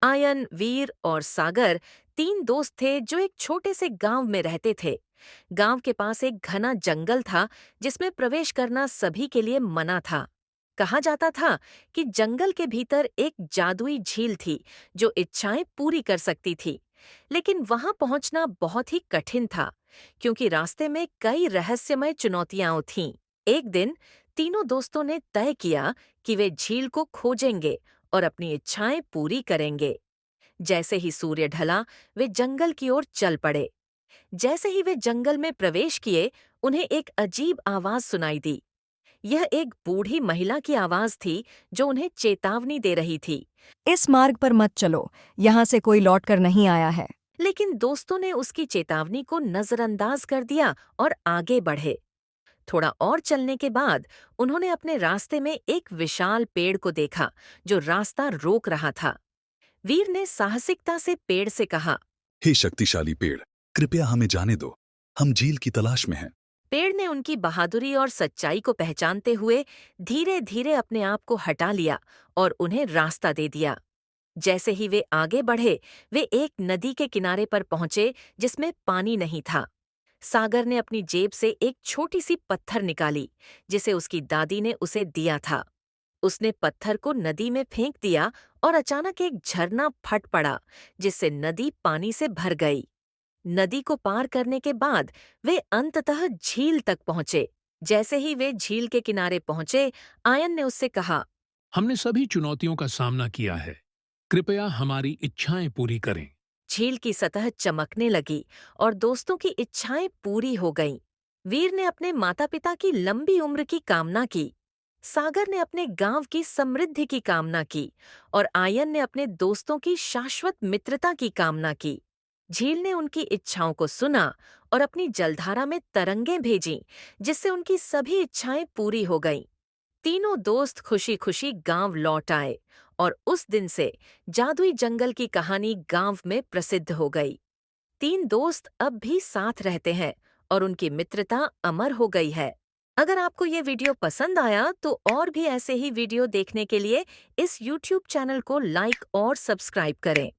Ion, वीर और सागर तीन दोस्त थे जो एक छोटे से गांव में रहते थे। गांव के पास एक घना जंगल था जिसमें प्रवेश करना सभी के लिए मना था। कहा जाता था कि जंगल के भीतर एक जादुई झील थी जो इच्छाएं पूरी कर सकती थी। लेकिन वहां पहुंचना बहुत ही कठिन था क्योंकि रास्ते में कई रहस्यमय चुनौतियां थीं। एक दिन तीनों दोस्तों ने तय किया कि वे झील को खोजेंगे और अपनी इच्छाएं पूरी करेंगे। जैसे ही सूर्य ढला, वे जंगल की ओर चल पड़े। जैसे ही वे जंगल में प्रवेश किए, उन्हें एक अजीब आवाज सुनाई दी। यह एक बूढ़ी महिला की आवाज थी जो उन्हें चेतावनी दे रही थी। इस मार्ग पर मत चलो, यहाँ से कोई लौट कर नहीं आया है। लेकिन दोस्तों ने उसकी चेतावनी को नजरअंदाज कर दिया और आगे बढ़े। थोड़ा और चलने के बाद उन्होंने अपने रास्ते में एक विशाल पेड़ को देखा जो रास्ता रोक रहा था। वीर ने साहसिकता से पेड़ से कहा, हे शक्तिशाली पेड़, कृपया हमें जाने दो। हम झील की तलाश में हैं। पेड़ ने उनकी बहादुरी और सच्चाई को पहचानते हुए धीरे धीरे अपने आप को हटा लिया और उन्हें रास्ता दे दिया। जैसे ही वे आगे बढ़े, वे एक नदी के किनारे पर पहुंचे जिसमें पानी नहीं था। सागर ने अपनी जेब से एक छोटी सी पत्थर निकाली जिसे उसकी दादी ने उसे दिया था। उसने पत्थर को नदी में फेंक दिया और अचानक एक झरना फट पड़ा जिससे नदी पानी से भर गई। नदी को पार करने के बाद वे अंततः झील तक पहुंचे। जैसे ही वे झील के किनारे पहुंचे, आयन ने उससे कहा, हमने सभी चुनौतियों का सामना किया है। कृपया हमारी इच्छाएं पूरी करें। झील की सतह चमकने लगी और दोस्तों की इच्छाएं पूरी हो गईं। वीर ने अपने माता पिता की लंबी उम्र की कामना की। सागर ने अपने गांव की समृद्धि की कामना की और आयन ने अपने दोस्तों की शाश्वत मित्रता की कामना की। झील ने उनकी इच्छाओं को सुना और अपनी जलधारा में तरंगें भेजीं, जिससे उनकी सभी इच्छाएं पूरी हो गईं। तीनों दोस्त खुशी खुशी गांव लौट आए और उस दिन से जादुई जंगल की कहानी गांव में प्रसिद्ध हो गई। तीन दोस्त अब भी साथ रहते हैं और उनकी मित्रता अमर हो गई है। अगर आपको ये वीडियो पसंद आया तो और भी ऐसे ही वीडियो देखने के लिए इस YouTube चैनल को लाइक और सब्सक्राइब करें।